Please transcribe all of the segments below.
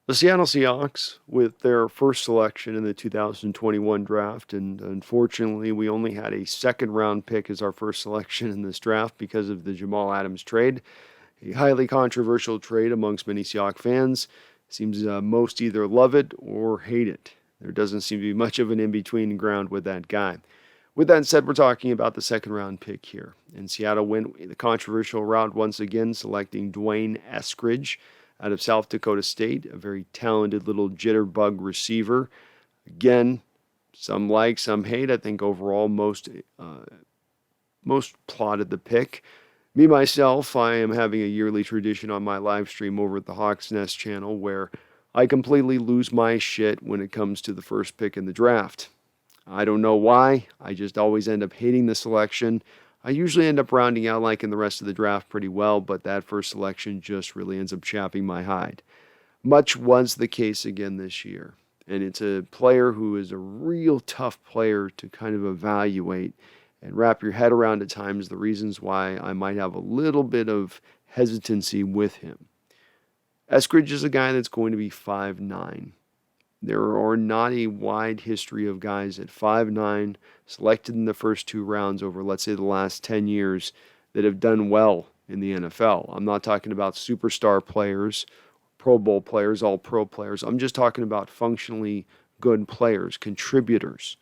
The Seattle Seahawks, with their first selection in the 2021 draft, and unfortunately, we only had a second round pick as our first selection in this draft because of the Jamal Adams trade, a highly controversial trade amongst many Seahawks fans. Seems most either love it or hate it. There doesn't seem to be much of an in between ground with that guy. With that said, we're talking about the second round pick here. And Seattle went the controversial route once again, selecting D'wayne Eskridge out of South Dakota State, a very talented little jitterbug receiver. Again, some like, some hate. I think overall most plotted the pick. Me myself, I am having a yearly tradition on my live stream over at the Hawks Nest channel where I completely lose my shit when it comes to the first pick in the draft. I don't know why. I just always end up hating the selection. I usually end up rounding out liking the rest of the draft pretty well, but that first selection just really ends up chapping my hide. Much was the case again this year. And it's a player who is a real tough player to kind of evaluate and wrap your head around at times the reasons why I might have a little bit of hesitancy with him. Eskridge is a guy that's going to be 5'9". There are not a wide history of guys at 5'9", selected in the first two rounds over, let's say, the last 10 years that have done well in the NFL. I'm not talking about superstar players, Pro Bowl players, all pro players. I'm just talking about functionally good players, contributors.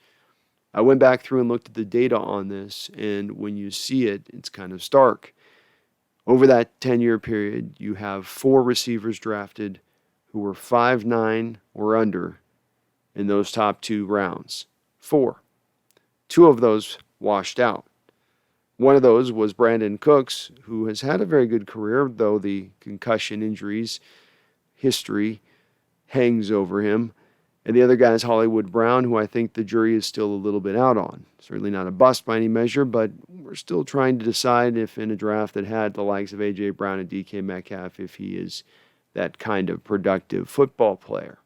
I went back through and looked at the data on this, and when you see it, it's kind of stark. Over that 10-year period, you have 4 receivers drafted who were 5'9" or under in those top 2 rounds. 4. 2 of those washed out. One of those was Brandon Cooks, who has had a very good career, though the concussion injuries history hangs over him. And the other guy is Hollywood Brown, who I think the jury is still a little bit out on. Certainly not a bust by any measure, but we're still trying to decide if in a draft that had the likes of A.J. Brown and D.K. Metcalf, if he is that kind of productive football player.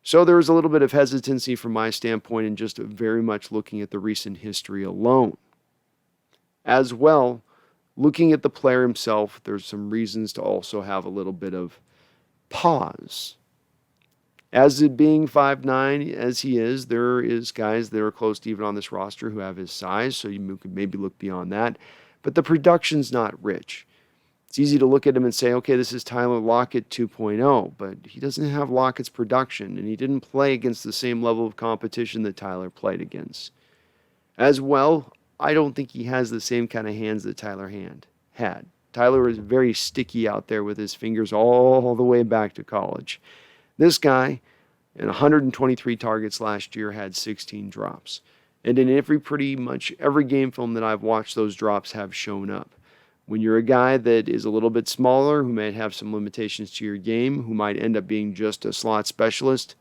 So there was a little bit of hesitancy from my standpoint in just very much looking at the recent history alone. As well, looking at the player himself, there's some reasons to also have a little bit of pause. As it being 5'9", as he is, there is guys that are close to even on this roster who have his size, so you could maybe look beyond that. But the production's not rich. It's easy to look at him and say, okay, this is Tyler Lockett 2.0, but he doesn't have Lockett's production, and he didn't play against the same level of competition that Tyler played against. As well, I don't think he has the same kind of hands that Tyler had. Tyler is very sticky out there with his fingers all the way back to college. This guy, in 123 targets last year, had 16 drops. And in pretty much every game film that I've watched, those drops have shown up. When you're a guy that is a little bit smaller, who might have some limitations to your game, who might end up being just a slot specialist,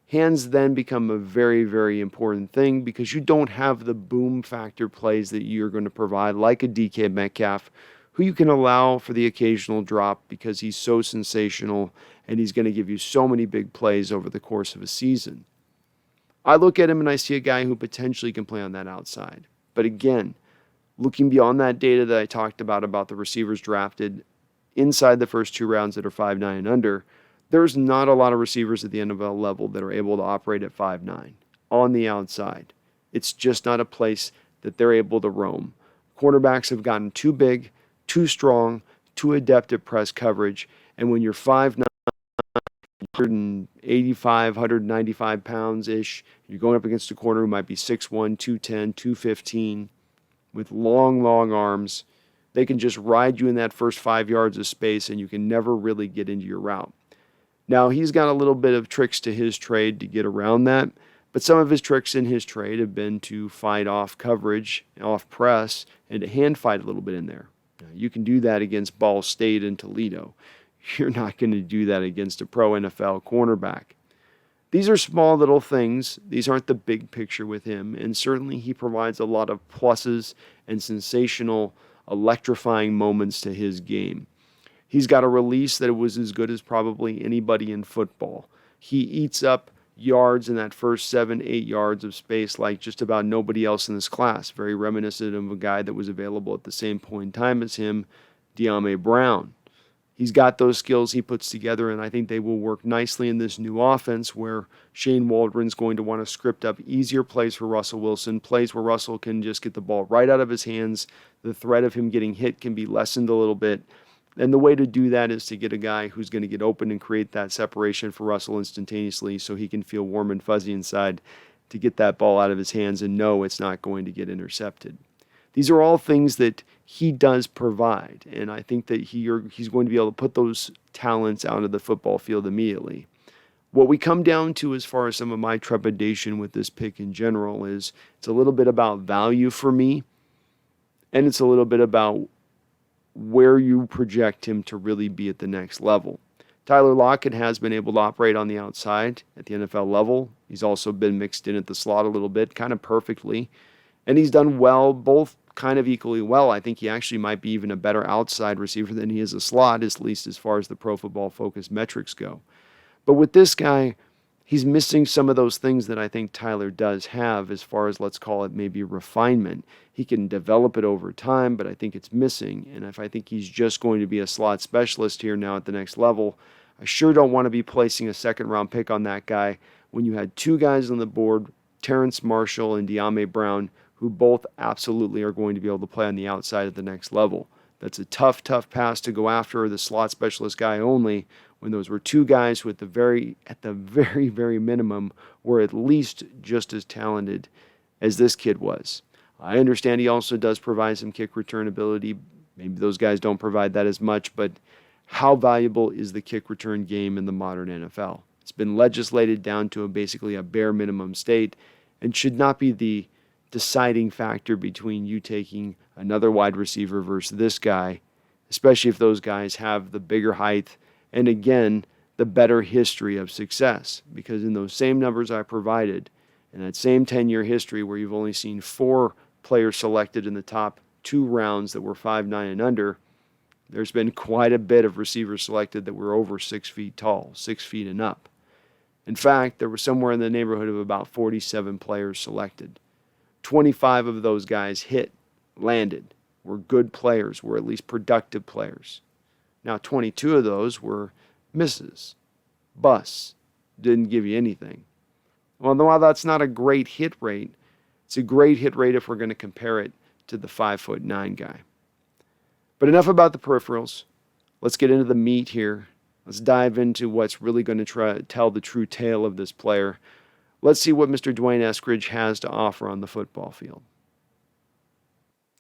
hands then become a very, very important thing because you don't have the boom factor plays that you're going to provide, like a DK Metcalf, who you can allow for the occasional drop because he's so sensational and he's going to give you so many big plays over the course of a season. I look at him and I see a guy who potentially can play on that outside. But again, looking beyond that data that I talked about the receivers drafted inside the first 2 rounds that are 5'9" and under, there's not a lot of receivers at the NFL level that are able to operate at 5'9" on the outside. It's just not a place that they're able to roam. Quarterbacks have gotten too big, too strong, too adept at press coverage, and when you're 5'9", 185, 195 pounds-ish, you're going up against a corner who might be 6'1", 210, 215, with long, long arms. They can just ride you in that first 5 yards of space, and you can never really get into your route. Now, he's got a little bit of tricks to his trade to get around that, but some of his tricks in his trade have been to fight off coverage, off press, and to hand fight a little bit in there. Now, you can do that against Ball State and Toledo. You're not going to do that against a pro NFL cornerback. These are small little things. These aren't the big picture with him, and certainly he provides a lot of pluses and sensational, electrifying moments to his game. He's got a release that was as good as probably anybody in football. He eats up yards in that first 7-8 yards of space like just about nobody else in this class. Very reminiscent of a guy that was available at the same point in time as him, De'Ami Brown. He's got those skills he puts together, and I think they will work nicely in this new offense where Shane Waldron's going to want to script up easier plays for Russell Wilson, plays where Russell can just get the ball right out of his hands. The threat of him getting hit can be lessened a little bit. And the way to do that is to get a guy who's going to get open and create that separation for Russell instantaneously so he can feel warm and fuzzy inside to get that ball out of his hands and know it's not going to get intercepted. These are all things that he does provide, and I think that he's going to be able to put those talents out of the football field immediately. What we come down to as far as some of my trepidation with this pick in general is it's a little bit about value for me, and it's a little bit about where you project him to really be at the next level. Tyler Lockett has been able to operate on the outside at the NFL level. He's also been mixed in at the slot a little bit, kind of perfectly. And he's done well, both kind of equally well. I think he actually might be even a better outside receiver than he is a slot, at least as far as the Pro Football Focus metrics go. But with this guy, he's missing some of those things that I think Tyler does have as far as, let's call it, maybe refinement. He can develop it over time, but I think it's missing. And if I think he's just going to be a slot specialist here now at the next level, I sure don't want to be placing a second-round pick on that guy when you had two guys on the board, Terrence Marshall and De'Ame Brown, who both absolutely are going to be able to play on the outside at the next level. That's a tough pass to go after the slot specialist guy only when those were two guys who at the very minimum were at least just as talented as this kid was. I understand he also does provide some kick return ability. Maybe those guys don't provide that as much, but how valuable is the kick return game in the modern NFL? It's been legislated down to basically a bare minimum state and should not be the deciding factor between you taking another wide receiver versus this guy, especially if those guys have the bigger height and, again, the better history of success. Because in those same numbers I provided, in that same 10-year history where you've only seen 4 players selected in the top 2 rounds that were 5'9" and under, there's been quite a bit of receivers selected that were over 6 feet tall, 6 feet and up. In fact, there was somewhere in the neighborhood of about 47 players selected. 25 of those guys landed, were good players, were at least productive players. Now, 22 of those were misses, busts, didn't give you anything. Well, while that's not a great hit rate, it's a great hit rate if we're going to compare it to the 5'9" guy. But enough about the peripherals. Let's get into the meat here. Let's dive into what's really going to try to tell the true tale of this player. Let's see what Mr. D'wayne Eskridge has to offer on the football field.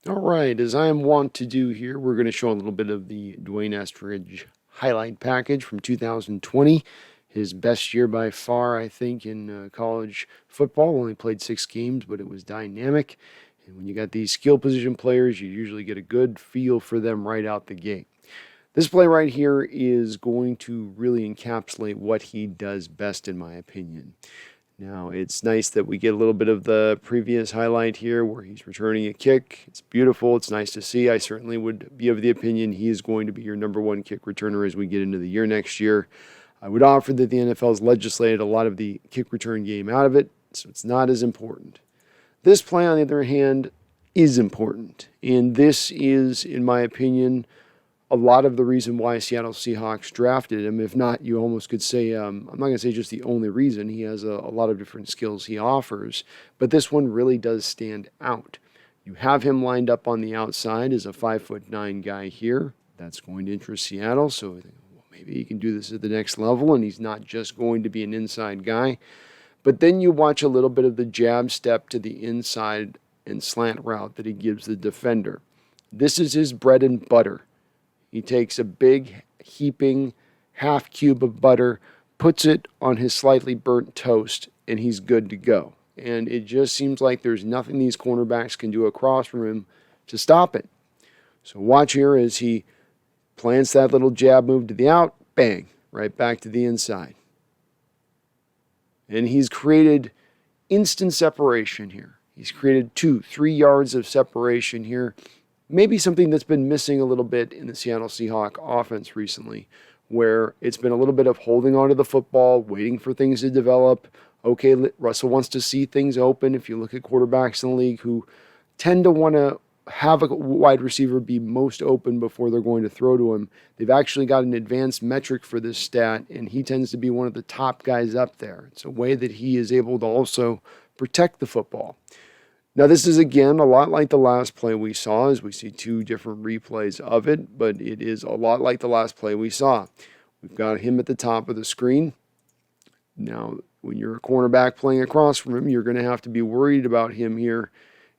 All right, as I am wont to do here, we're going to show a little bit of the D'wayne Eskridge highlight package from 2020. His best year by far, I think, in college football. Only played 6 games, but it was dynamic. And when you got these skill position players, you usually get a good feel for them right out the gate. This play right here is going to really encapsulate what he does best, in my opinion. Now, it's nice that we get a little bit of the previous highlight here where he's returning a kick. It's beautiful. It's nice to see. I certainly would be of the opinion he is going to be your number 1 kick returner as we get into the year next year. I would offer that the NFL has legislated a lot of the kick return game out of it, so it's not as important. This play, on the other hand, is important. And this is, in my opinion, a lot of the reason why Seattle Seahawks drafted him. If not, you almost could say, I'm not going to say just the only reason. He has a lot of different skills he offers, but this one really does stand out. You have him lined up on the outside as a 5'9" guy here. That's going to interest Seattle, so maybe he can do this at the next level, and he's not just going to be an inside guy. But then you watch a little bit of the jab step to the inside and slant route that he gives the defender. This is his bread and butter. He takes a big heaping half cube of butter, puts it on his slightly burnt toast, and he's good to go. And it just seems like there's nothing these cornerbacks can do across from him to stop it. So watch here as he plants that little jab move to the out, bang, right back to the inside. And he's created instant separation here. He's created 2-3 yards of separation here. Maybe something that's been missing a little bit in the Seattle Seahawks offense recently, where it's been a little bit of holding onto the football, waiting for things to develop. Okay, Russell wants to see things open. If you look at quarterbacks in the league who tend to want to have a wide receiver be most open before they're going to throw to him. They've actually got an advanced metric for this stat, and he tends to be one of the top guys up there. It's a way that he is able to also protect the football. Now, this is, again, a lot like the last play we saw, as we see two different replays of it, but it is a lot like the last play we saw. We've got him at the top of the screen. Now, when you're a cornerback playing across from him, you're going to have to be worried about him here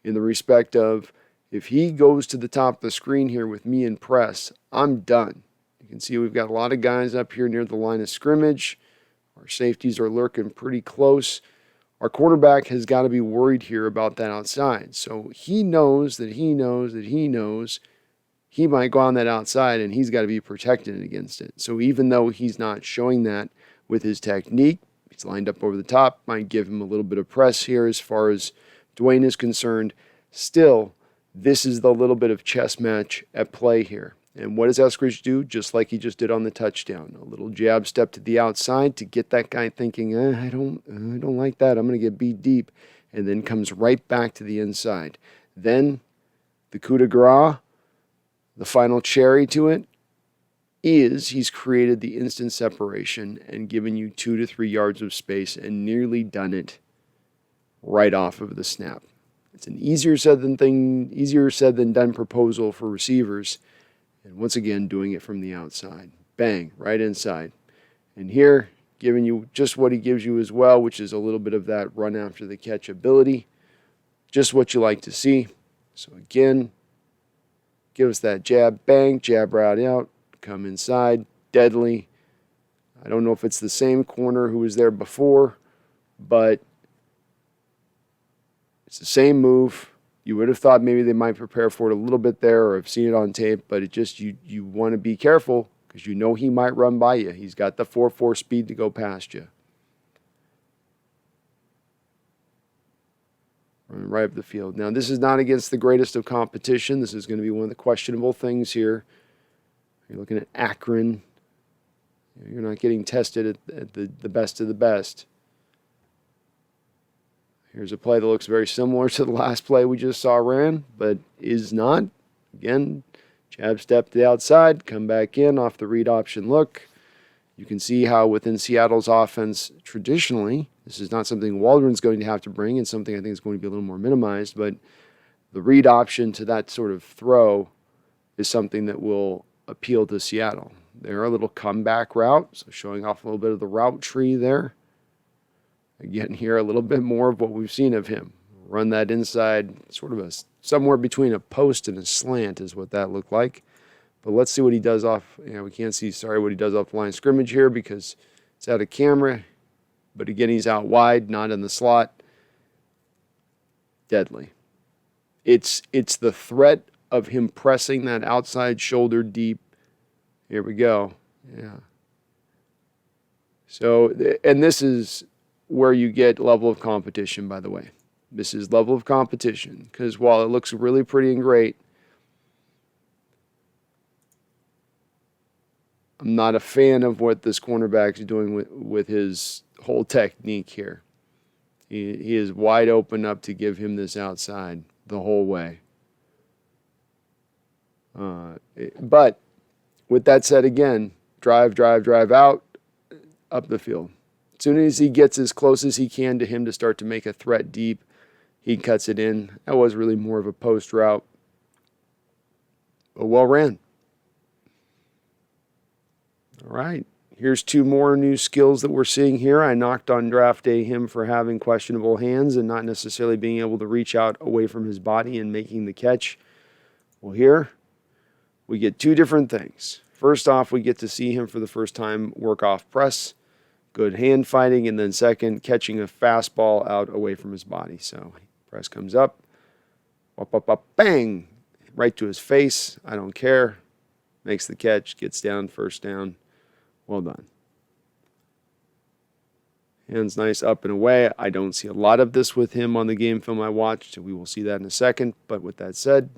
in the respect of, if he goes to the top of the screen here with me in press, I'm done. You can see we've got a lot of guys up here near the line of scrimmage. Our safeties are lurking pretty close. Our quarterback has got to be worried here about that outside. So he knows that he might go on that outside, and he's got to be protected against it. So even though he's not showing that with his technique, he's lined up over the top, might give him a little bit of press here as far as D'Wayne is concerned. Still, this is the little bit of chess match at play here. And what does Eskridge do? Just like he just did on the touchdown. A little jab step to the outside to get that guy thinking, I don't like that. I'm going to get beat deep. And then comes right back to the inside. Then the coup de grace, the final cherry to it, is he's created the instant separation and given you 2 to 3 yards of space and nearly done it right off of the snap. It's an easier said than done proposal for receivers. And once again, doing it from the outside. Bang, right inside. And here, giving you just what he gives you as well, which is a little bit of that run after the catch ability. Just what you like to see. So again, give us that jab, bang, jab right out, come inside, deadly. I don't know if it's the same corner who was there before, but it's the same move. You would have thought maybe they might prepare for it a little bit there or have seen it on tape, but it just, you want to be careful because you know he might run by you. He's got the 4.4 speed to go past you. Running right up the field. Now, this is not against the greatest of competition. This is going to be one of the questionable things here. You're looking at Akron. You're not getting tested at the best of the best. Here's a play that looks very similar to the last play we just saw ran, but is not. Again, jab step to the outside, come back in off the read option look. You can see how within Seattle's offense, traditionally, this is not something Waldron's going to have to bring and something I think is going to be a little more minimized, but the read option to that sort of throw is something that will appeal to Seattle. They're a little comeback route, so showing off a little bit of the route tree there. Again, here a little bit more of what we've seen of him. Run that inside, sort of somewhere between a post and a slant is what that looked like. But let's see what he does off. We can't see, what he does off the line of scrimmage here because it's out of camera. But again, he's out wide, not in the slot. Deadly. It's the threat of him pressing that outside shoulder deep. Here we go. Yeah. So, and this is where you get level of competition, by the way. This is level of competition because while it looks really pretty and great, I'm not a fan of what this cornerback is doing with his whole technique here. He is wide open up to give him this outside the whole way. But with that said, again, drive out, up the field. As soon as he gets as close as he can to him to start to make a threat deep, he cuts it in. That was really more of a post route. But well ran. All right. Here's 2 more new skills that we're seeing here. I knocked on draft day him for having questionable hands and not necessarily being able to reach out away from his body and making the catch. Well, here we get 2 different things. First off, we get to see him for the first time work off press. Good hand fighting, and then second, catching a fastball out away from his body. So press comes up, bang, right to his face. I don't care. Makes the catch, gets down, first down. Well done. Hands nice up and away. I don't see a lot of this with him on the game film I watched. We will see that in a second. But with that said,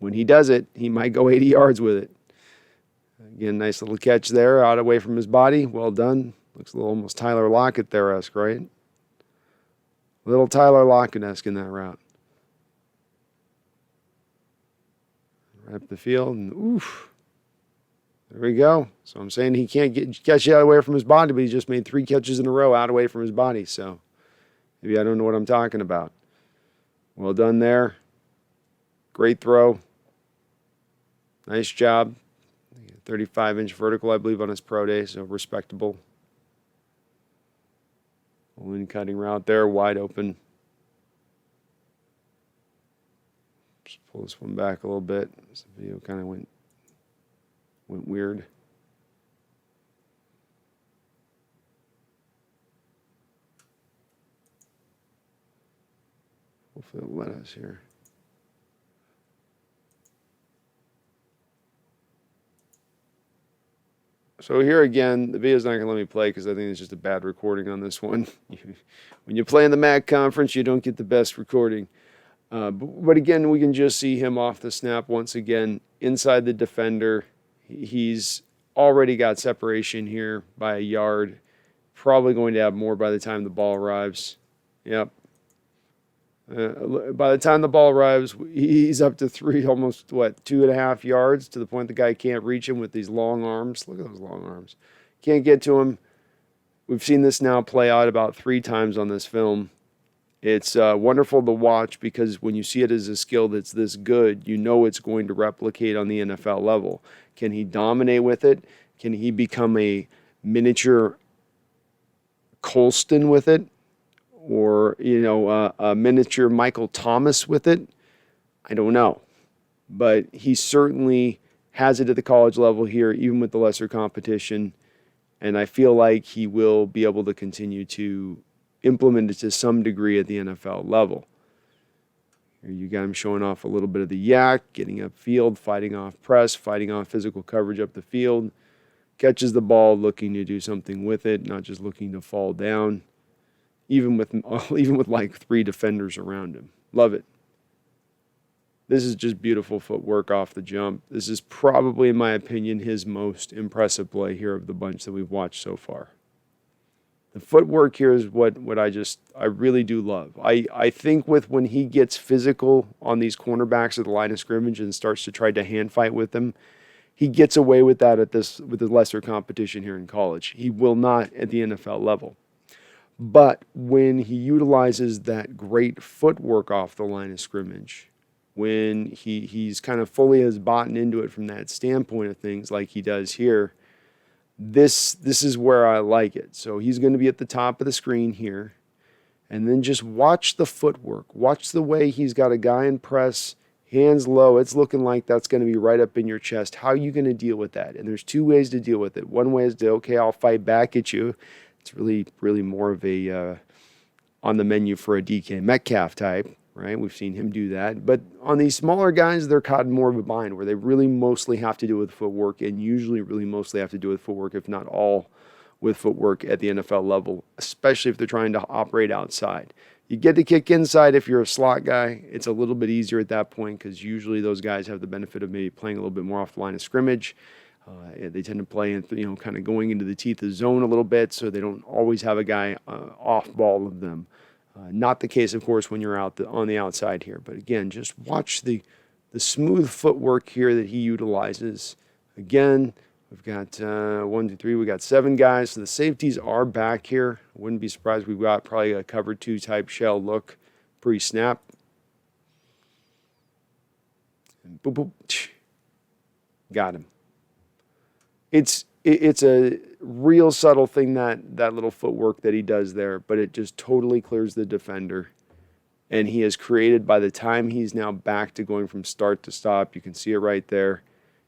when he does it, he might go 80 yards with it. Again, nice little catch there, out away from his body. Well done. Looks a little almost Tyler Lockett there-esque, right? Little Tyler Lockett-esque in that route. right up the field, and oof. There we go. So I'm saying he can't catch it out away from his body, but he just made 3 catches in a row out away from his body. So maybe I don't know what I'm talking about. Well done there. Great throw. Nice job. 35-inch vertical, I believe, on his pro day, so respectable. In cutting route there, wide open. Just pull this one back a little bit. This video kind of went weird. Hopefully it'll let us here. So here again, the video's not going to let me play because I think it's just a bad recording on this one. When you play in the MAC conference, you don't get the best recording. But again, we can just see him off the snap once again inside the defender. He's already got separation here by a yard. Probably going to have more by the time the ball arrives. Yep. By the time the ball arrives, he's up to 3, almost, 2.5 yards, to the point the guy can't reach him with these long arms. Look at those long arms. Can't get to him. We've seen this now play out about 3 times on this film. It's wonderful to watch because when you see it as a skill that's this good, you know it's going to replicate on the NFL level. Can he dominate with it? Can he become a miniature Colston with it? Or, a miniature Michael Thomas with it? I don't know. But he certainly has it at the college level here, even with the lesser competition. And I feel like he will be able to continue to implement it to some degree at the NFL level. Here you got him showing off a little bit of the yak, getting upfield, fighting off press, fighting off physical coverage up the field. Catches the ball, looking to do something with it, not just looking to fall down. Even with like 3 defenders around him. Love it. This is just beautiful footwork off the jump. This is probably, in my opinion, his most impressive play here of the bunch that we've watched so far. The footwork here is what I really do love. I think when he gets physical on these cornerbacks at the line of scrimmage and starts to try to hand fight with them, he gets away with that with the lesser competition here in college. He will not at the NFL level. But when he utilizes that great footwork off the line of scrimmage, when he's kind of fully has bought into it from that standpoint of things like he does here, this is where I like it. So he's going to be at the top of the screen here. And then just watch the footwork. Watch the way he's got a guy in press, hands low. It's looking like that's going to be right up in your chest. How are you going to deal with that? And there's 2 ways to deal with it. One way is to, okay, I'll fight back at you. It's really more of a on the menu for a DK Metcalf type, right? We've seen him do that. But on these smaller guys, they're caught in more of a bind where they really mostly have to do with footwork, and usually really mostly have to do with footwork, if not all with footwork at the NFL level, especially if they're trying to operate outside. You get to kick inside if you're a slot guy. It's a little bit easier at that point because usually those guys have the benefit of maybe playing a little bit more off the line of scrimmage. They tend to play in, kind of going into the teeth of the zone a little bit, so they don't always have a guy off ball of them. Not the case, of course, when you're on the outside here. But again, just watch the smooth footwork here that he utilizes. Again, we've got 1, 2, 3. We got 7 guys. So the safeties are back here. Wouldn't be surprised. We've got probably a cover 2 type shell look pre-snap. And boop, boop. Got him. It's a real subtle thing, that little footwork that he does there, but it just totally clears the defender. And he has created, by the time he's now back to going from start to stop, you can see it right there,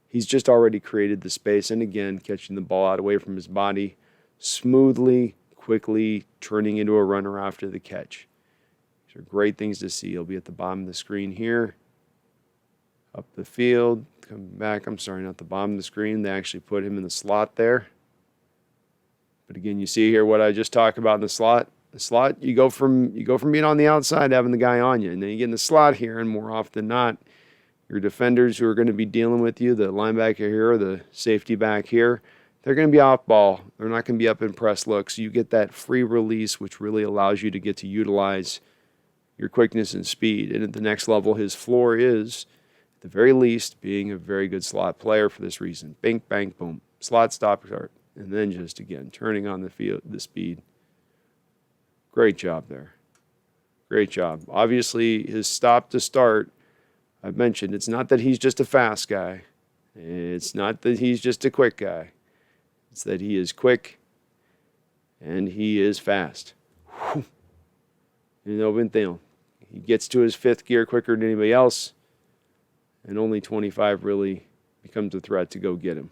he's just already created the space. And again, catching the ball out away from his body, smoothly, quickly turning into a runner after the catch. These are great things to see. He'll be at the bottom of the screen here. Up the field, come back. I'm sorry, not the bottom of the screen. They actually put him in the slot there. But again, you see here what I just talked about in the slot. The slot, you go from being on the outside to having the guy on you, and then you get in the slot here, and more often than not, your defenders who are going to be dealing with you, the linebacker here, or the safety back here, they're going to be off ball. They're not going to be up in press looks. So you get that free release, which really allows you to get to utilize your quickness and speed. And at the next level, his floor is At the very least, being a very good slot player for this reason. Bink, bang, boom. Slot, stop, start. And then just, again, turning on the speed. Great job there. Great job. Obviously, his stop to start, I've mentioned, it's not that he's just a fast guy. It's not that he's just a quick guy. It's that he is quick and he is fast. Whew. He gets to his fifth gear quicker than anybody else, and only 25 really becomes a threat to go get him.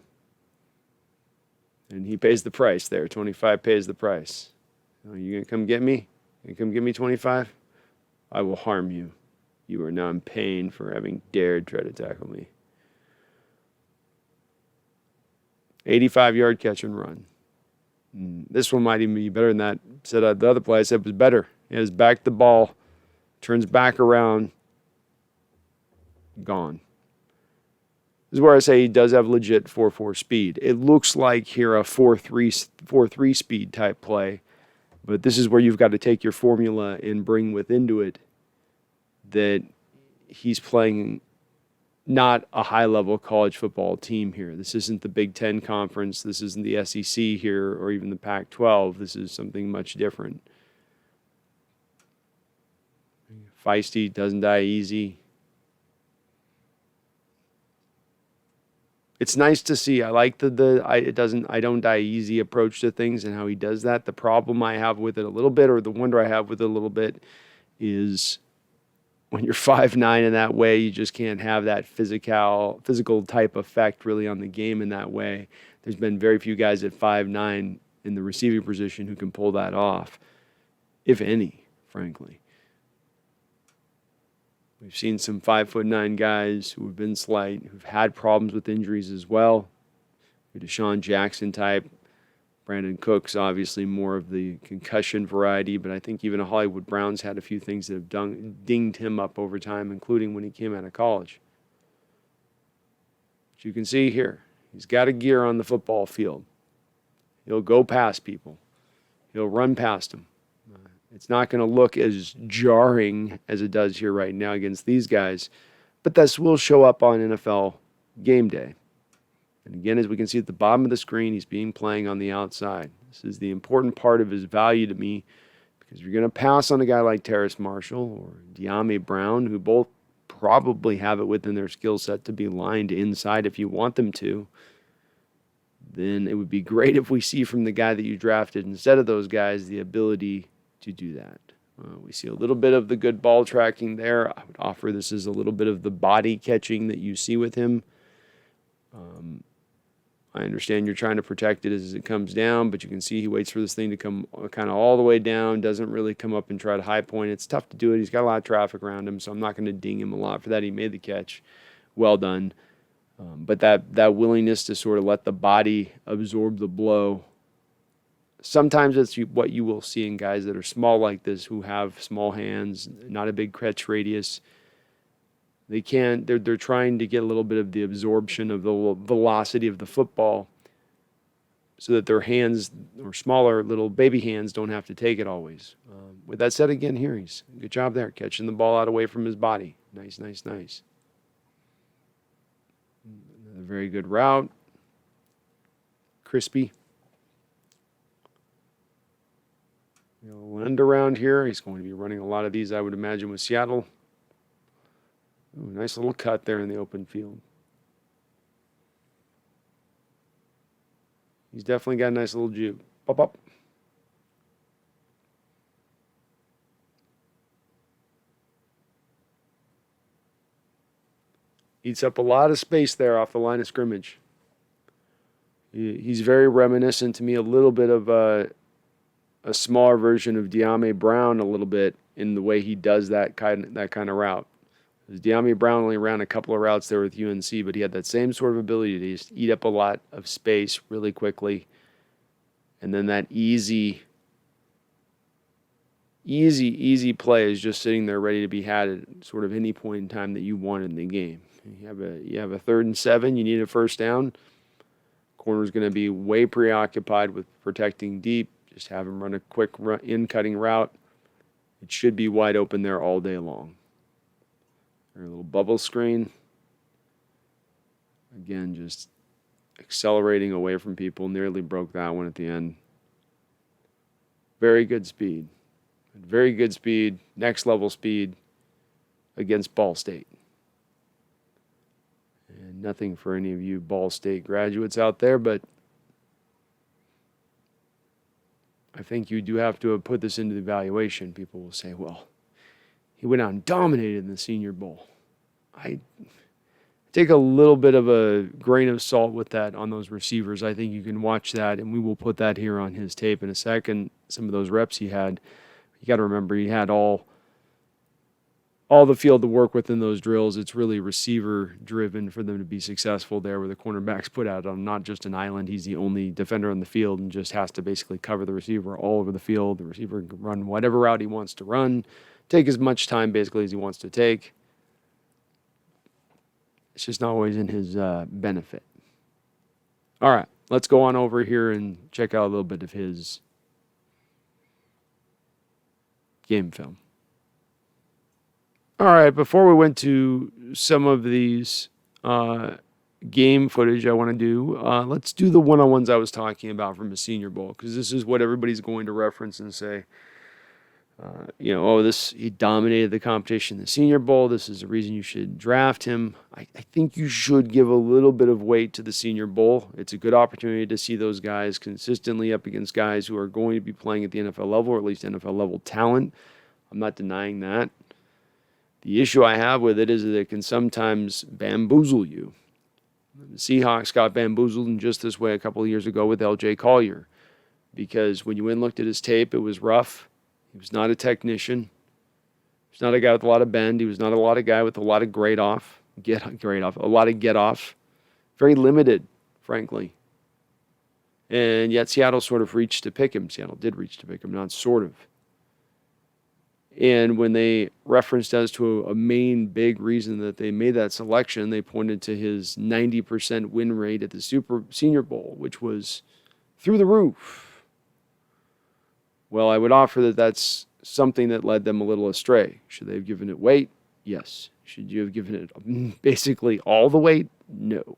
And he pays the price there. 25 pays the price. You going to come get me? You come get me 25? I will harm you. You are now in pain for having dared try to tackle me. 85-yard catch and run. This one might even be better than that. The other play I said was better. He has back the ball, turns back around, gone. This is where I say he does have legit 4.4 speed. It looks like here a 4.3 speed type play, but this is where you've got to take your formula and bring into it that he's playing not a high-level college football team here. This isn't the Big Ten Conference. This isn't the SEC here or even the Pac-12. This is something much different. Feisty, doesn't die easy. It's nice to see. I like I don't die easy approach to things and how he does that. The problem I have with it a little bit, or the wonder I have with it a little bit, is when you're 5'9" in that way, you just can't have that physical type effect really on the game in that way. There's been very few guys at 5'9" in the receiving position who can pull that off, if any, frankly. We've seen some 5'9" guys who have been slight, who've had problems with injuries as well. Deshaun Jackson type. Brandon Cooks, obviously more of the concussion variety, but I think even a Hollywood Brown's had a few things that have dinged him up over time, including when he came out of college. But you can see here, he's got a gear on the football field. He'll go past people. He'll run past them. It's not going to look as jarring as it does here right now against these guys, but this will show up on NFL game day. And again, as we can see at the bottom of the screen, he's playing on the outside. This is the important part of his value to me, because you're going to pass on a guy like Terrace Marshall or D'Wayne Brown, who both probably have it within their skill set to be lined inside if you want them to. Then it would be great if we see from the guy that you drafted instead of those guys the ability to do that. We see a little bit of the good ball tracking there. I would offer this as a little bit of the body catching that you see with him. I understand you're trying to protect it as it comes down, but you can see he waits for this thing to come kind of all the way down, doesn't really come up and try to high point. It's tough to do it. He's got a lot of traffic around him, so I'm not going to ding him a lot for that. He made the catch. Well done. But that willingness to sort of let the body absorb the blow, sometimes it's what you will see in guys that are small like this, who have small hands, not a big catch radius. They're trying to get a little bit of the absorption of the velocity of the football so that their hands, or smaller little baby hands, don't have to take it always. With that said, again, here, he's good job there, catching the ball out away from his body. Nice, nice, nice. Another very good route. Crispy. He'll end around here. He's going to be running a lot of these, I would imagine, with Seattle. Ooh, nice little cut there in the open field. He's definitely got a nice little juke. Pop, up. Eats up a lot of space there off the line of scrimmage. He's very reminiscent to me a little bit of a smaller version of D'Wayne Brown, a little bit in the way he does that kind of route. D'Wayne Brown only ran a couple of routes there with UNC, but he had that same sort of ability to just eat up a lot of space really quickly. And then that easy play is just sitting there ready to be had at sort of any point in time that you want in the game. You have a 3rd and 7, you need a first down. Corner's going to be way preoccupied with protecting deep. Just have him run a quick in-cutting route. It should be wide open there all day long. A little bubble screen. Again, just accelerating away from people. Nearly broke that one at the end. Very good speed. Very good speed. Next level speed against Ball State. And nothing for any of you Ball State graduates out there, but I think you do have to put this into the evaluation. People will say, well, he went out and dominated in the Senior Bowl. I take a little bit of a grain of salt with that on those receivers. I think you can watch that, and we will put that here on his tape in a second. Some of those reps he had. You got to remember, he had all the field to work with in those drills. It's really receiver-driven for them to be successful there where the cornerback's put out on not just an island. He's the only defender on the field and just has to basically cover the receiver all over the field. The receiver can run whatever route he wants to run, take as much time basically as he wants to take. It's just not always in his benefit. All right, let's go on over here and check out a little bit of his game film. All right, before we went to some of these game footage I want to do, let's do the one-on-ones I was talking about from the Senior Bowl, because this is what everybody's going to reference and say, he dominated the competition in the Senior Bowl. This is the reason you should draft him. I think you should give a little bit of weight to the Senior Bowl. It's a good opportunity to see those guys consistently up against guys who are going to be playing at the NFL level, or at least NFL level talent. I'm not denying that. The issue I have with it is that it can sometimes bamboozle you. The Seahawks got bamboozled in just this way a couple of years ago with L.J. Collier, because when you went and looked at his tape, it was rough. He was not a technician. He was not a guy with a lot of bend. He was not a lot of guy with a lot of a lot of get off. Very limited, frankly. And yet Seattle sort of reached to pick him. Seattle did reach to pick him, not sort of. And when they referenced as to a main big reason that they made that selection, they pointed to his 90% win rate at the Senior Bowl, which was through the roof. Well, I would offer that that's something that led them a little astray. Should they have given it weight? Yes. Should you have given it basically all the weight? No.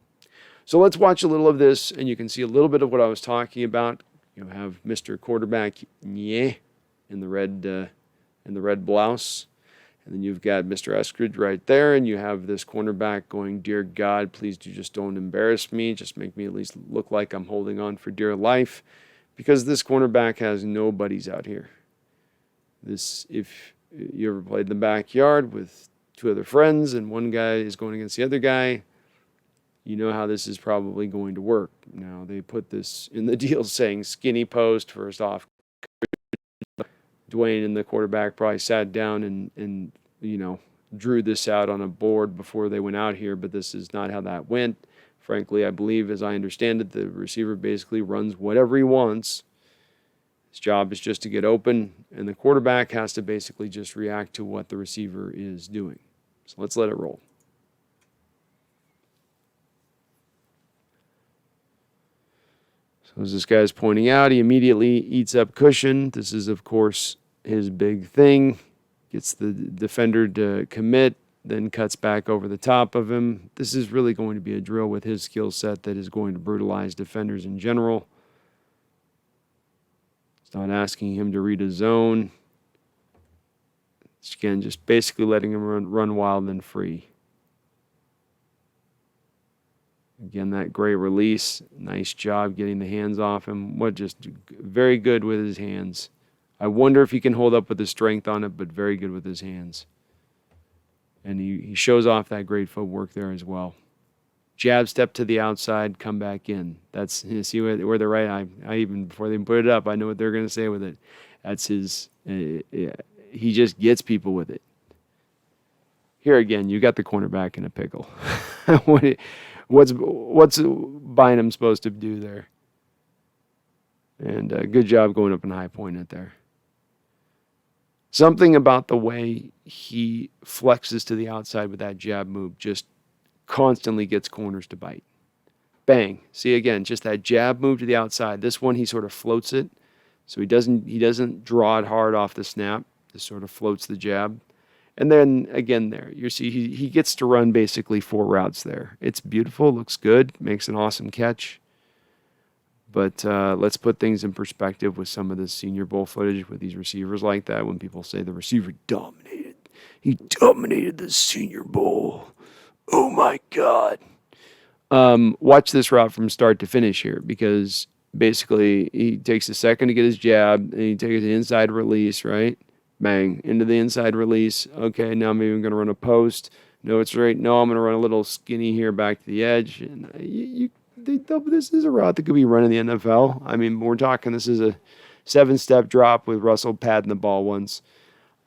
So let's watch a little of this, and you can see a little bit of what I was talking about. You have Mr. Quarterback in the red blouse. And then you've got Mr. Eskridge right there, and you have this cornerback going, "Dear God, please just don't embarrass me. Just make me at least look like I'm holding on for dear life." Because this cornerback has no buddies out here. If you ever played in the backyard with two other friends and one guy is going against the other guy, you know how this is probably going to work. Now, they put this in the deal saying skinny post, first off. D'Wayne and the quarterback probably sat down and drew this out on a board before they went out here, but this is not how that went. Frankly, I believe, as I understand it, the receiver basically runs whatever he wants. His job is just to get open, and the quarterback has to basically just react to what the receiver is doing. So let's let it roll. So as this guy's pointing out, he immediately eats up cushion. This is, of course, his big thing. Gets the defender to commit, then cuts back over the top of him. This is really going to be a drill with his skill set that is going to brutalize defenders in general. It's not asking him to read a zone. It's, again, just basically letting him run wild and free. Again, that great release. Nice job getting the hands off him. Just very good with his hands. I wonder if he can hold up with his strength on it, but very good with his hands. And he shows off that great footwork there as well. Jab step to the outside, come back in. That's, see where they're right. I even, before they put it up, I know what they're going to say with it. That's his, he just gets people with it. Here again, you got the cornerback in a pickle. What's Bynum supposed to do there? And good job going up and high point it there. Something about the way he flexes to the outside with that jab move just constantly gets corners to bite. Bang. See, again, just that jab move to the outside. This one, he sort of floats it. So he doesn't draw it hard off the snap. Just sort of floats the jab. And then again there, you see he gets to run basically 4 routes there. It's beautiful, looks good, makes an awesome catch. But let's put things in perspective with some of this Senior Bowl footage with these receivers like that. When people say the receiver dominated, he dominated the Senior Bowl. Oh my God. Watch this route from start to finish here, because basically he takes a second to get his jab, and he takes the inside release, right? Bang, into the inside release. Okay, now maybe I'm going to run a post. No, it's right. No, I'm going to run a little skinny here back to the edge. And this is a route that could be run in the NFL. I mean, we're talking this is a 7-step drop with Russell padding the ball once.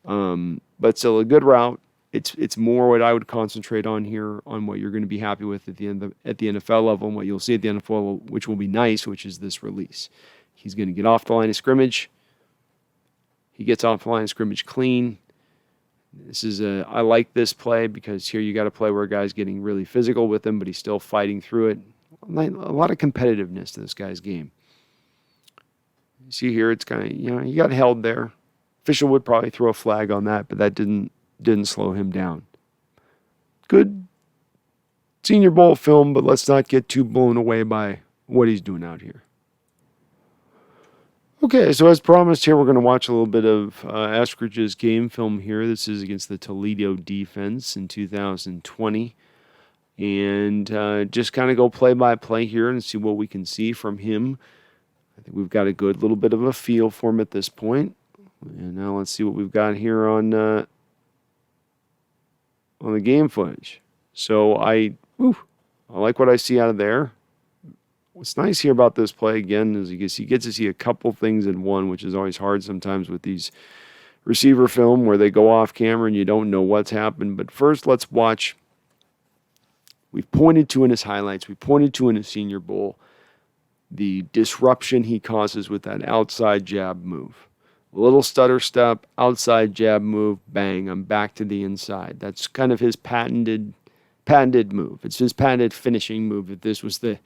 But still a good route. It's more what I would concentrate on here, on what you're going to be happy with at the NFL level, and what you'll see at the NFL level, which will be nice, which is this release. He's going to get off the line of scrimmage. He gets off the line of scrimmage clean. I like this play, because here you got a play where a guy's getting really physical with him, but he's still fighting through it. A lot of competitiveness to this guy's game. You see here, it's kind of, he got held there. Official would probably throw a flag on that, but that didn't slow him down. Good Senior Bowl film, but let's not get too blown away by what he's doing out here. Okay, so as promised here, we're going to watch a little bit of Eskridge's game film here. This is against the Toledo defense in 2020. And just kind of go play-by-play here and see what we can see from him. I think we've got a good little bit of a feel for him at this point. And now let's see what we've got here on the game footage. So I like what I see out of there. What's nice here about this play, again, is you get to see a couple things in one, which is always hard sometimes with these receiver film where they go off camera and you don't know what's happened. But first, let's watch. We've pointed to in his highlights, we pointed to in his Senior Bowl, the disruption he causes with that outside jab move. A little stutter step, outside jab move, bang, I'm back to the inside. That's kind of his patented move. It's his patented finishing move if this was the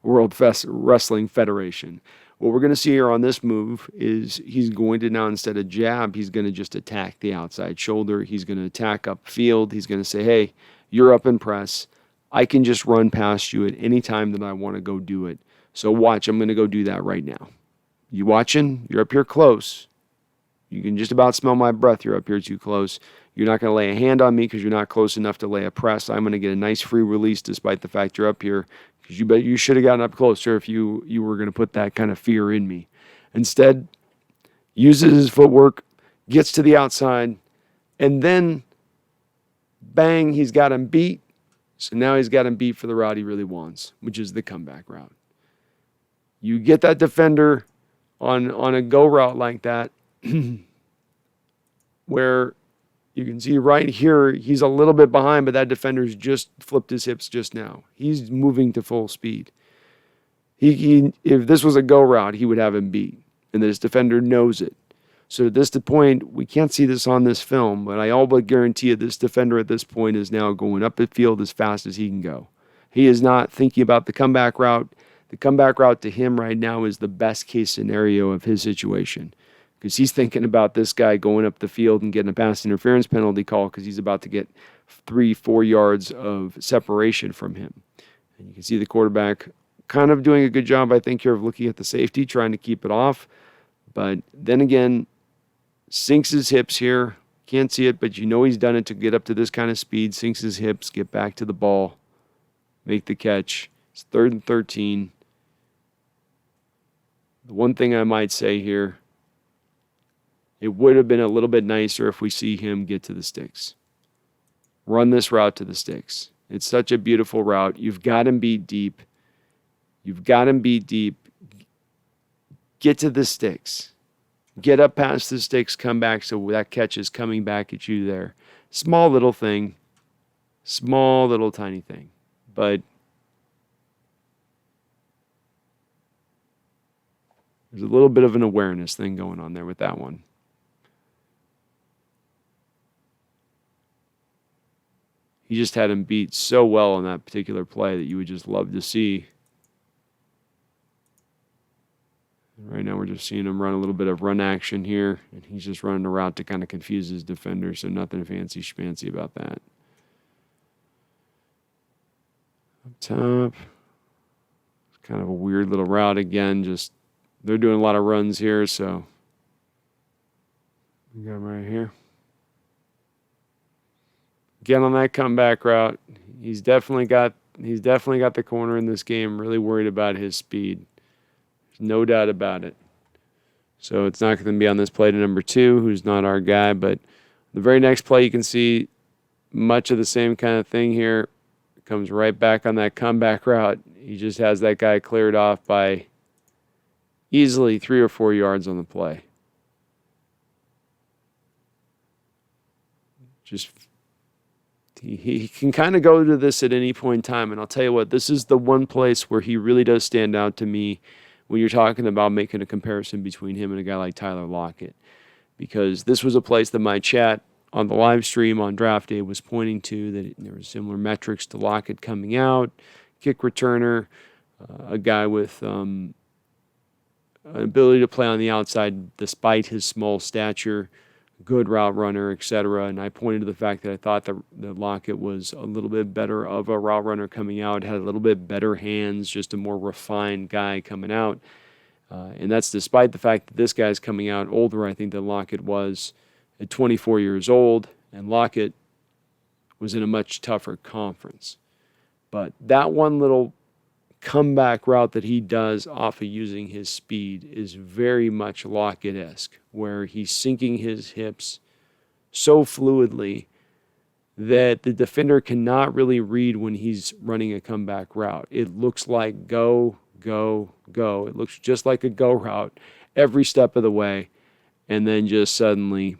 World Wrestling Federation. What we're going to see here on this move is he's going to now, instead of jab, he's going to just attack the outside shoulder. He's going to attack upfield. He's going to say, hey, you're up in press. I can just run past you at any time that I want to go do it. So watch, I'm going to go do that right now. You watching? You're up here close. You can just about smell my breath. You're up here too close. You're not going to lay a hand on me because you're not close enough to lay a press. I'm going to get a nice free release despite the fact you're up here, because you should have gotten up closer if you were going to put that kind of fear in me. Instead, uses his footwork, gets to the outside, and then bang, he's got him beat. So now he's got him beat for the route he really wants, which is the comeback route. You get that defender on a go route like that, where you can see right here, he's a little bit behind, but that defender's just flipped his hips just now. He's moving to full speed. He if this was a go route, he would have him beat, and this defender knows it. So at this point, we can't see this on this film, but I all but guarantee you this defender at this point is now going up the field as fast as he can go. He is not thinking about the comeback route. The comeback route to him right now is the best case scenario of his situation, because he's thinking about this guy going up the field and getting a pass interference penalty call because he's about to get 3-4 yards of separation from him. And you can see the quarterback kind of doing a good job, I think, here of looking at the safety, trying to keep it off. But then again, sinks his hips here. Can't see it, but you know he's done it to get up to this kind of speed. Sinks his hips, get back to the ball, make the catch. It's 3rd and 13. The one thing I might say here, it would have been a little bit nicer if we see him get to the sticks. Run this route to the sticks. It's such a beautiful route. You've got him beat deep. Get to the sticks. Get up past the sticks, come back so that catch is coming back at you there. Small little thing. Small little tiny thing. But there's a little bit of an awareness thing going on there with that one. He just had him beat so well on that particular play that you would just love to see. Right now we're just seeing him run a little bit of run action here, and he's just running a route to kind of confuse his defender, so nothing fancy schmancy about that. Up top, it's kind of a weird little route again. Just they're doing a lot of runs here, so we got him right here. Again on that comeback route, he's definitely got the corner in this game. Really worried about his speed. There's no doubt about it. So it's not going to be on this play to number 2, who's not our guy. But the very next play, you can see much of the same kind of thing here. Comes right back on that comeback route. He just has that guy cleared off by easily 3 or 4 yards on the play. Just he can kind of go to this at any point in time. And I'll tell you what, this is the one place where he really does stand out to me when you're talking about making a comparison between him and a guy like Tyler Lockett. Because this was a place that my chat on the live stream on draft day was pointing to, that there were similar metrics to Lockett coming out, kick returner, a guy with an ability to play on the outside despite his small stature, good route runner, etc. And I pointed to the fact that I thought that Lockett was a little bit better of a route runner coming out, had a little bit better hands, just a more refined guy coming out. And that's despite the fact that this guy's coming out older, I think, than Lockett was at 24 years old, and Lockett was in a much tougher conference. But that one little comeback route that he does off of using his speed is very much Lockett-esque, where he's sinking his hips so fluidly that the defender cannot really read when he's running a comeback route. It looks like go, go, go. It looks just like a go route every step of the way, and then just suddenly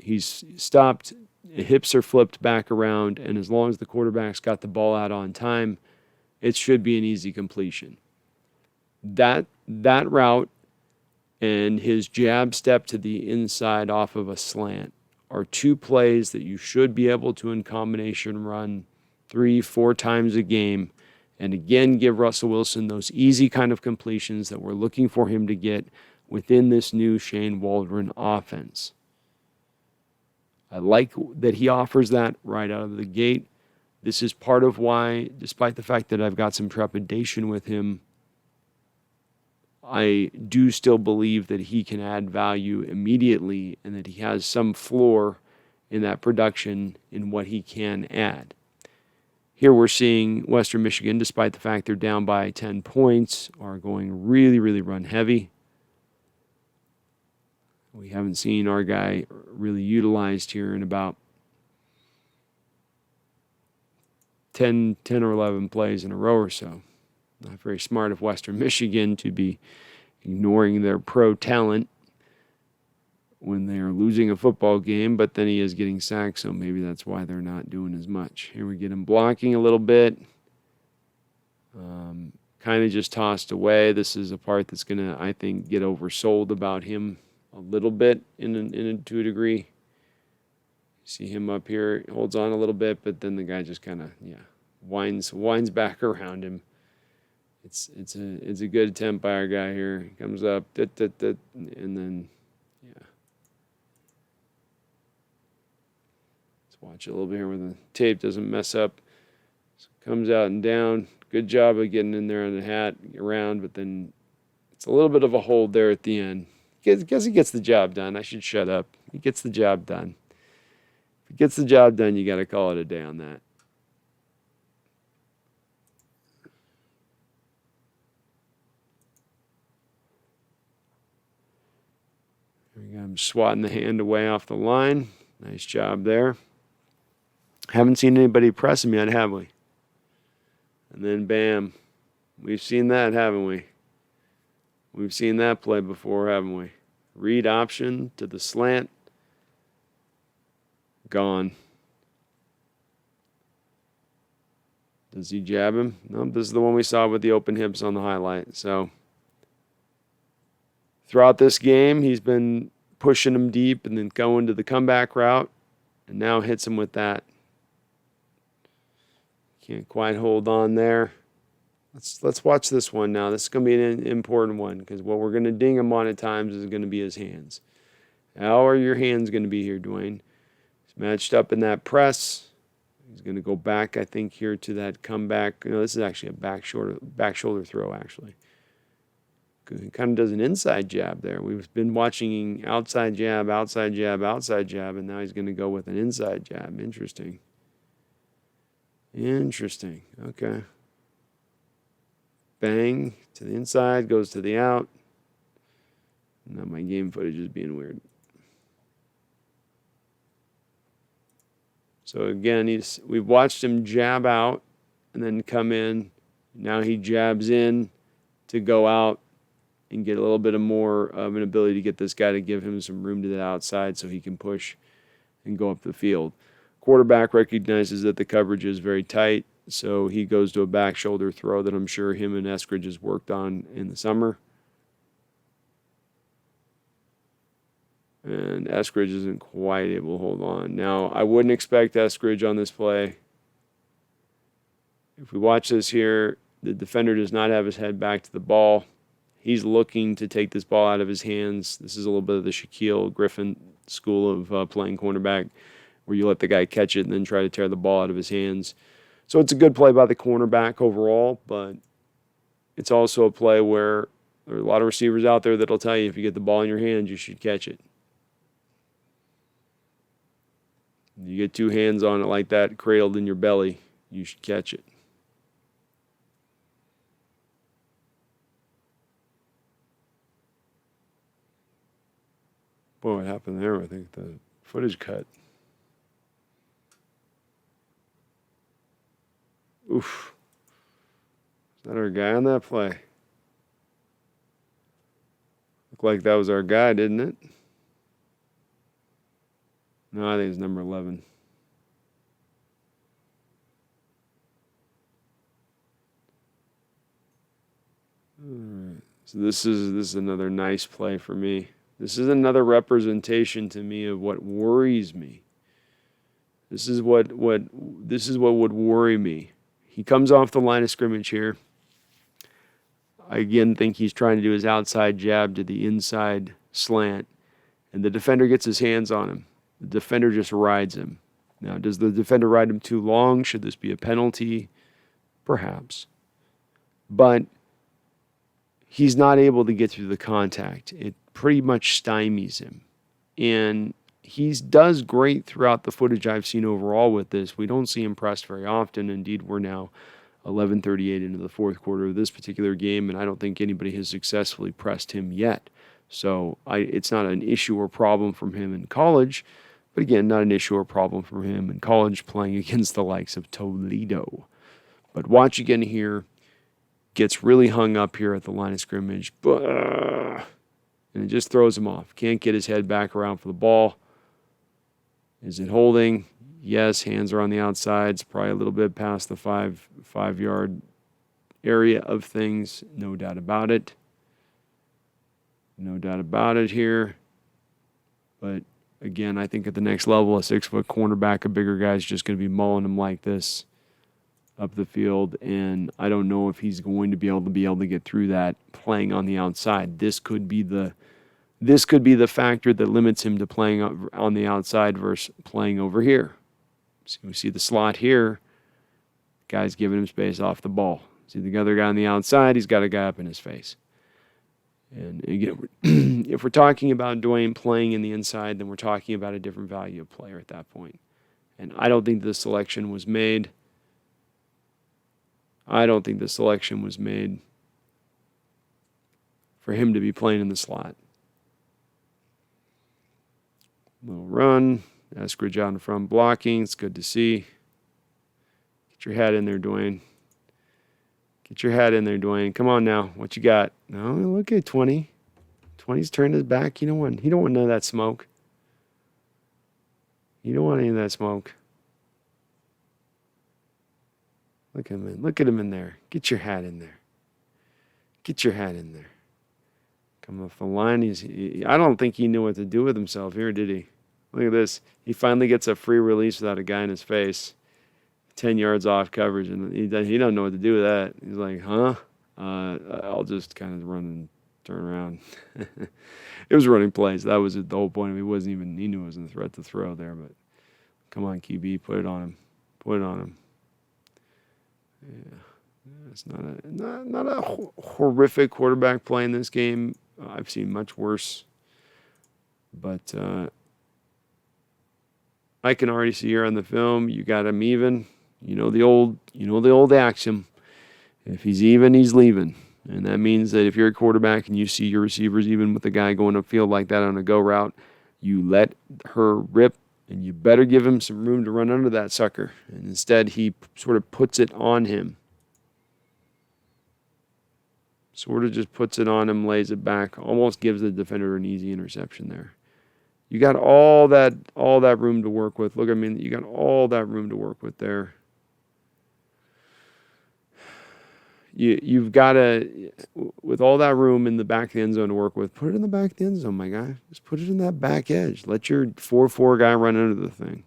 he's stopped, hips are flipped back around, and as long as the quarterback's got the ball out on time, it should be an easy completion. That route and his jab step to the inside off of a slant are 2 plays that you should be able to, in combination, run 3-4 times a game, and again give Russell Wilson those easy kind of completions that we're looking for him to get within this new Shane Waldron offense. I like that he offers that right out of the gate. This is part of why, despite the fact that I've got some trepidation with him, I do still believe that he can add value immediately and that he has some floor in that production in what he can add. Here we're seeing Western Michigan, despite the fact they're down by 10 points, are going really, really run heavy. We haven't seen our guy really utilized here in about 10 or 11 plays in a row or so. Not very smart of Western Michigan to be ignoring their pro talent when they are losing a football game, but then he is getting sacked, so maybe that's why they're not doing as much. Here we get him blocking a little bit. Kind of just tossed away. This is a part that's going to, I think, get oversold about him a little bit to a degree. See him up here, holds on a little bit, but then the guy just kind of, winds back around him. It's a good attempt by our guy here. He comes up, and then, Let's watch it a little bit here where the tape doesn't mess up. So comes out and down. Good job of getting in there on the hat, around, but then it's a little bit of a hold there at the end. Because he gets the job done. I should shut up. He gets the job done. If he gets the job done, you got to call it a day on that. Here we got him swatting the hand away off the line. Nice job there. Haven't seen anybody press him yet, have we? And then bam. We've seen that, haven't we? We've seen that play before, haven't we? Read option to the slant. Gone. Does he jab him? No, this is the one we saw with the open hips on the highlight. So throughout this game, he's been pushing him deep and then going to the comeback route, and now hits him with that. Can't quite hold on there. Let's watch this one now. This is going to be an important one because what we're going to ding him on at times is going to be his hands. How are your hands going to be here, D'Wayne? He's matched up in that press. He's going to go back, I think, here to that comeback. No, this is actually a back shoulder throw, actually. He kind of does an inside jab there. We've been watching outside jab, outside jab, outside jab, and now he's going to go with an inside jab. Interesting. Interesting. Okay. Bang to the inside, goes to the out. Now my game footage is being weird. So again, we've watched him jab out and then come in. Now he jabs in to go out and get a little bit of more of an ability to get this guy to give him some room to the outside so he can push and go up the field. Quarterback recognizes that the coverage is very tight, so he goes to a back shoulder throw that I'm sure him and Eskridge has worked on in the summer. And Eskridge isn't quite able to hold on. Now, I wouldn't expect Eskridge on this play. If we watch this here, the defender does not have his head back to the ball. He's looking to take this ball out of his hands. This is a little bit of the Shaquille Griffin school of playing cornerback, where you let the guy catch it and then try to tear the ball out of his hands. So it's a good play by the cornerback overall, but it's also a play where there are a lot of receivers out there that'll tell you if you get the ball in your hands, you should catch it. You get two hands on it like that, cradled in your belly, you should catch it. Boy, what happened there? I think the footage cut. Oof. Is that our guy on that play? Looked like that was our guy, didn't it? No, I think it's number 11. All right. So this is another nice play for me. This is another representation to me of what worries me. This is what would worry me. He comes off the line of scrimmage here. I again think he's trying to do his outside jab to the inside slant, and the defender gets his hands on him. The defender just rides him. Now, does the defender ride him too long? Should this be a penalty? Perhaps. But he's not able to get through the contact. It pretty much stymies him. And he does great throughout the footage I've seen overall with this. We don't see him pressed very often. Indeed, we're now 11:38 into the fourth quarter of this particular game, and I don't think anybody has successfully pressed him yet. So it's not an issue or problem from him in college, but again, not an issue or problem from him in college playing against the likes of Toledo. But watch again here. Gets really hung up here at the line of scrimmage, and it just throws him off. Can't get his head back around for the ball. Is it holding? Yes, hands are on the outside. It's probably a little bit past the five-yard area of things. No doubt about it. No doubt about it here. But again, I think at the next level, a 6-foot cornerback, a bigger guy is just going to be mauling him like this up the field, and I don't know if he's going to be able to get through that playing on the outside. This could be the factor that limits him to playing on the outside versus playing over here. So we see the slot here. Guy's giving him space off the ball. See the other guy on the outside, he's got a guy up in his face. And again, if we're talking about D'Wayne playing in the inside, then we're talking about a different value of player at that point. And I don't think the selection was made. I don't think the selection was made for him to be playing in the slot. Little run. Eskridge out in front blocking. It's good to see. Get your hat in there, D'Wayne. Get your hat in there, D'Wayne. Come on now. What you got? No, look at 20. 20's turned his back. He don't want none of that smoke. You don't want any of that smoke. Look at him in there. Get your hat in there. Get your hat in there. Come off the line. I don't think he knew what to do with himself here, did he? Look at this. He finally gets a free release without a guy in his face. 10 yards off coverage, and he doesn't know what to do with that. He's like, huh? I'll just kind of run and turn around. It was running plays. That was the whole point. He knew it wasn't a threat to throw there, but come on, QB, put it on him. Put it on him. Yeah. It's not a horrific quarterback play in this game. I've seen much worse. But I can already see here on the film, you got him even. You know the old axiom. If he's even, he's leaving. And that means that if you're a quarterback and you see your receivers even with a guy going upfield like that on a go route, you let her rip, and you better give him some room to run under that sucker. And instead, he sort of puts it on him. Sort of just puts it on him, lays it back, almost gives the defender an easy interception there. You got all that room to work with. Look, you got all that room to work with there. You've got to, with all that room in the back of the end zone to work with, put it in the back of the end zone, my guy. Just put it in that back edge. Let your 4-4 guy run under the thing.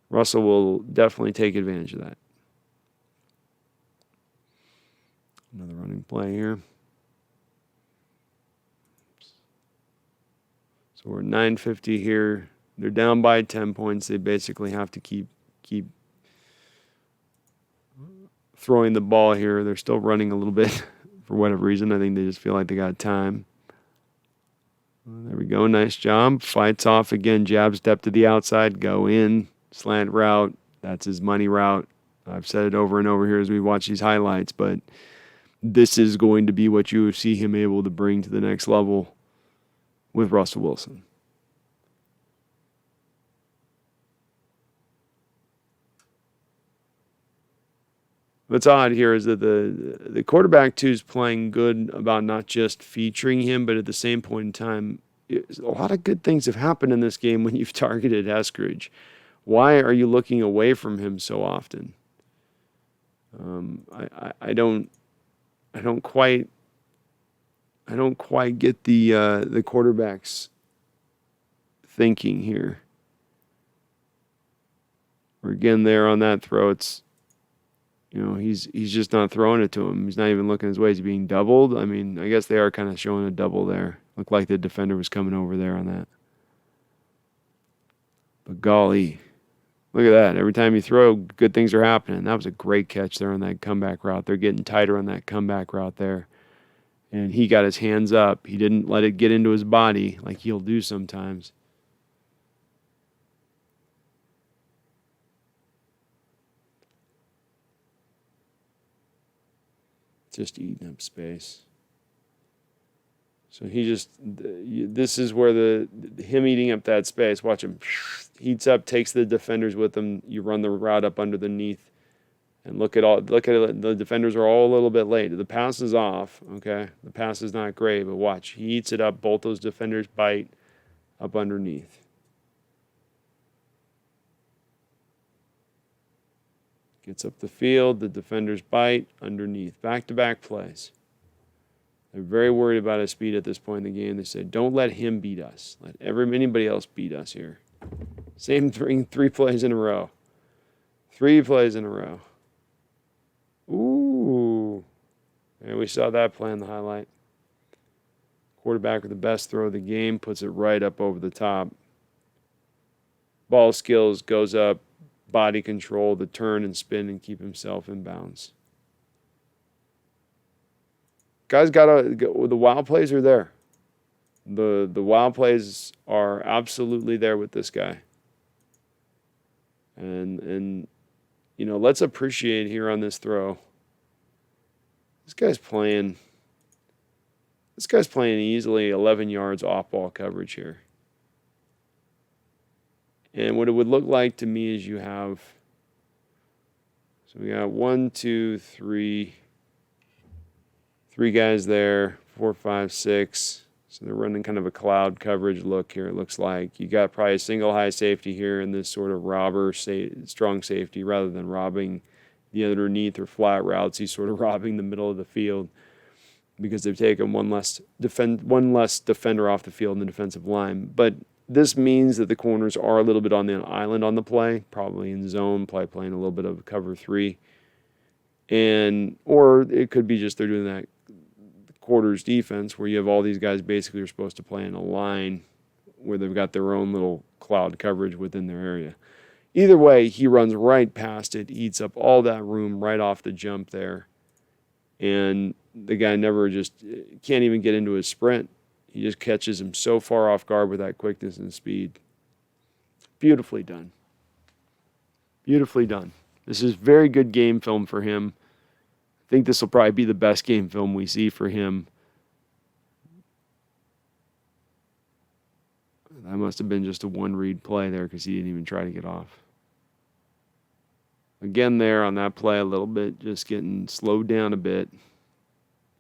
Russell will definitely take advantage of that. Another running play here. So we're 9:50 here. They're down by 10 points. They basically have to keep throwing the ball here. They're still running a little bit for whatever reason. I think they just feel like they got time. There we go. Nice job. Fights off again. Jab step to the outside. Go in. Slant route. That's his money route. I've said it over and over here as we watch these highlights, but this is going to be what you see him able to bring to the next level with Russell Wilson. What's odd here is that the quarterback, too, is playing good about not just featuring him, but at the same point in time, a lot of good things have happened in this game when you've targeted Eskridge. Why are you looking away from him so often? I don't quite get the quarterback's thinking here. Or again, there on that throw, it's, he's just not throwing it to him. He's not even looking his way. He's being doubled. I guess they are kind of showing a double there. Looked like the defender was coming over there on that. But golly, look at that. Every time you throw, good things are happening. That was a great catch there on that comeback route. They're getting tighter on that comeback route there. And he got his hands up. He didn't let it get into his body like he'll do sometimes. Just eating up space. So this is where him eating up that space, watch him, heats up, takes the defenders with him. You run the route up underneath. And look at it. The defenders are all a little bit late. The pass is off, okay? The pass is not great, but watch. He eats it up. Both those defenders bite up underneath. Gets up the field. The defenders bite underneath. Back-to-back plays. They're very worried about his speed at this point in the game. They say, don't let him beat us. Let anybody else beat us here. Same three plays in a row. 3 plays in a row. Ooh. And we saw that play in the highlight. Quarterback with the best throw of the game puts it right up over the top. Ball skills, goes up, body control, the turn and spin and keep himself in bounds. Guys the wild plays are there. The wild plays are absolutely there with this guy. And let's appreciate here on this throw. This guy's playing easily 11 yards off ball coverage here. And what it would look like to me is you have, so we got 1, 2, 3 guys there, 4, 5, 6. So they're running kind of a cloud coverage look here, it looks like. You got probably a single high safety here and this sort of strong safety rather than robbing the underneath or flat routes. He's sort of robbing the middle of the field because they've taken one less defender off the field in the defensive line. But This means that the corners are a little bit on the island on the play, probably in zone, probably playing a little bit of cover 3. Or it could be just they're doing that quarters defense where you have all these guys basically are supposed to play in a line where they've got their own little cloud coverage within their area. Either way, he runs right past it, eats up all that room right off the jump there. And the guy never just can't even get into his sprint. He just catches him so far off guard with that quickness and speed. Beautifully done. Beautifully done. This is very good game film for him. I think this will probably be the best game film we see for him. That must have been just a one-read play there because he didn't even try to get off. Again there on that play a little bit, just getting slowed down a bit.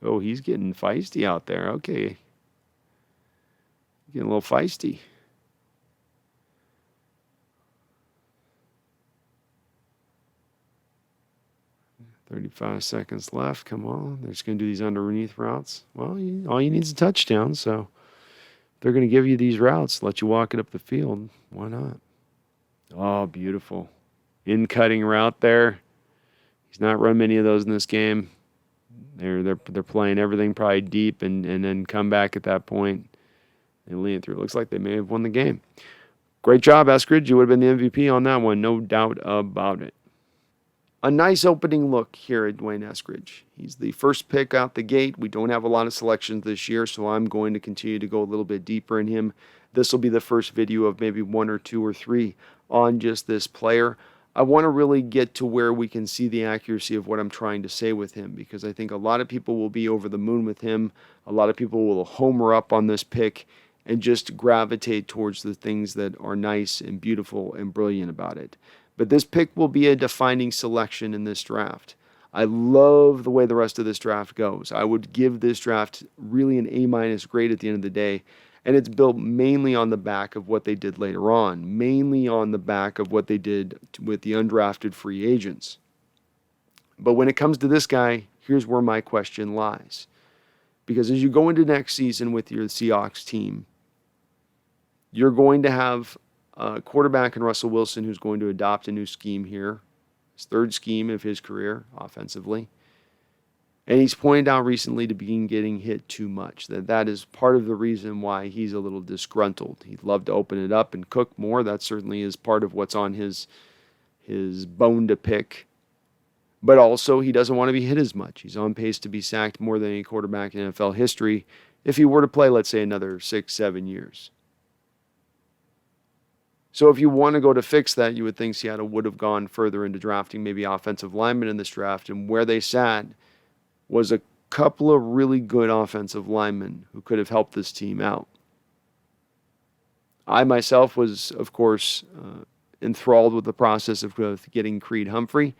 Oh, he's getting feisty out there. Okay. Getting a little feisty. "35 seconds left. Come on. They're just going to do these underneath routes. Well, all you need is a touchdown, so if they're going to give you these routes, let you walk it up the field. Why not?" Oh, beautiful. In-cutting route there. He's not run many of those in this game. They're playing everything probably deep and then come back at that point and lean it through. It looks like they may have won the game. Great job, Eskridge. You would have been the MVP on that one, no doubt about it. A nice opening look here at D'wayne Eskridge. He's the first pick out the gate. We don't have a lot of selections this year, so I'm going to continue to go a little bit deeper in him. This will be the first video of maybe 1 or 2 or 3 on just this player. I want to really get to where we can see the accuracy of what I'm trying to say with him, because I think a lot of people will be over the moon with him. A lot of people will homer up on this pick and just gravitate towards the things that are nice and beautiful and brilliant about it. But this pick will be a defining selection in this draft. I love the way the rest of this draft goes. I would give this draft really an A- grade at the end of the day. And it's built mainly on the back of what they did later on, mainly on the back of what they did with the undrafted free agents. But when it comes to this guy, here's where my question lies. Because as you go into next season with your Seahawks team, you're going to have a quarterback in Russell Wilson who's going to adopt a new scheme here, his third scheme of his career offensively. And he's pointed out recently to begin getting hit too much. That is part of the reason why he's a little disgruntled. He'd love to open it up and cook more. That certainly is part of what's on his bone to pick. But also, he doesn't want to be hit as much. He's on pace to be sacked more than any quarterback in NFL history if he were to play, let's say, another 6-7 years. So if you want to go to fix that, you would think Seattle would have gone further into drafting maybe offensive linemen in this draft. And where they sat was a couple of really good offensive linemen who could have helped this team out. I myself was, of course, enthralled with the process of getting Creed Humphrey,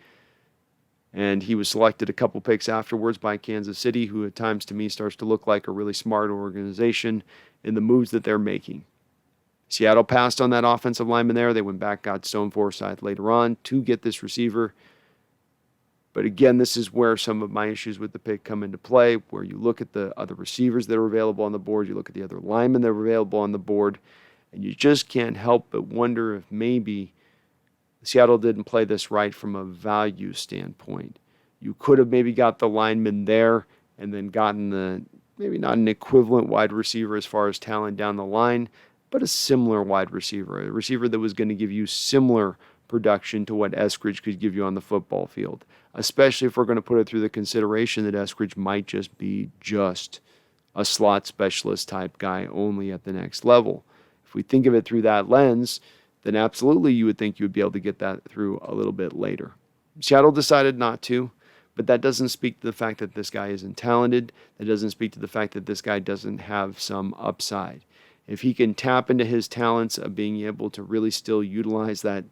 and he was selected a couple picks afterwards by Kansas City, who at times to me starts to look like a really smart organization in the moves that they're making. Seattle passed on that offensive lineman there. They went back, got Stone Forsythe later on to get this receiver. But again, this is where some of my issues with the pick come into play, where you look at the other receivers that are available on the board, you look at the other linemen that are available on the board, and you just can't help but wonder if maybe Seattle didn't play this right from a value standpoint. You could have maybe got the lineman there and then gotten maybe not an equivalent wide receiver as far as talent down the line, but a similar wide receiver, a receiver that was going to give you similar production to what Eskridge could give you on the football field, especially if we're going to put it through the consideration that Eskridge might just be just a slot specialist type guy only at the next level. If we think of it through that lens, then absolutely you would think you would be able to get that through a little bit later. Seattle decided not to, but that doesn't speak to the fact that this guy isn't talented. That doesn't speak to the fact that this guy doesn't have some upside. If he can tap into his talents of being able to really still utilize that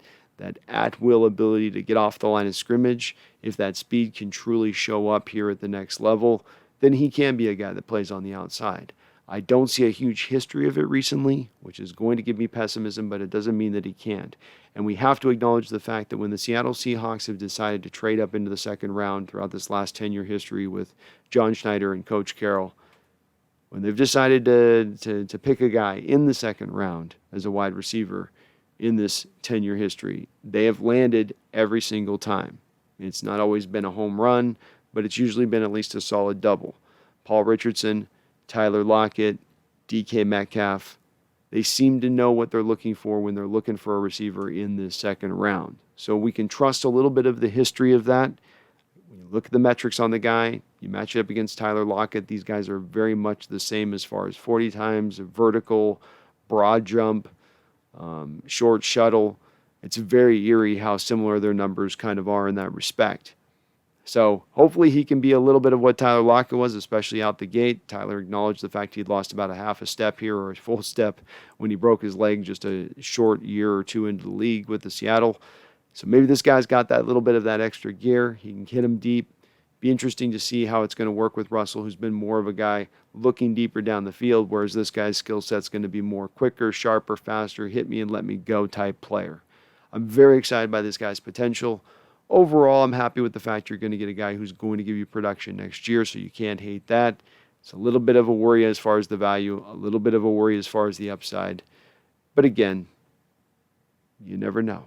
at-will ability to get off the line of scrimmage, if that speed can truly show up here at the next level, then he can be a guy that plays on the outside. I don't see a huge history of it recently, which is going to give me pessimism, but it doesn't mean that he can't. And we have to acknowledge the fact that when the Seattle Seahawks have decided to trade up into the second round throughout this last 10-year history with John Schneider and Coach Carroll, when they've decided to pick a guy in the second round as a wide receiver in this 10-year history, they have landed every single time. It's not always been a home run, but it's usually been at least a solid double. Paul Richardson, Tyler Lockett, DK Metcalf, they seem to know what they're looking for when they're looking for a receiver in the second round. So we can trust a little bit of the history of that. When you look at the metrics on the guy, you match it up against Tyler Lockett, these guys are very much the same as far as 40 times, vertical, broad jump, short shuttle. It's very eerie how similar their numbers kind of are in that respect. So hopefully he can be a little bit of what Tyler Lockett was, especially out the gate. Tyler acknowledged the fact he'd lost about a half a step here, or a full step, when he broke his leg just a short year or two into the league with the Seattle. So maybe this guy's got that little bit of that extra gear. He can hit him deep. Be interesting to see how it's going to work with Russell, who's been more of a guy looking deeper down the field, whereas this guy's skill set's going to be more quicker, sharper, faster, hit me and let me go type player. I'm very excited by this guy's potential. Overall, I'm happy with the fact you're going to get a guy who's going to give you production next year, so you can't hate that. It's a little bit of a worry as far as the value, a little bit of a worry as far as the upside. But again, you never know.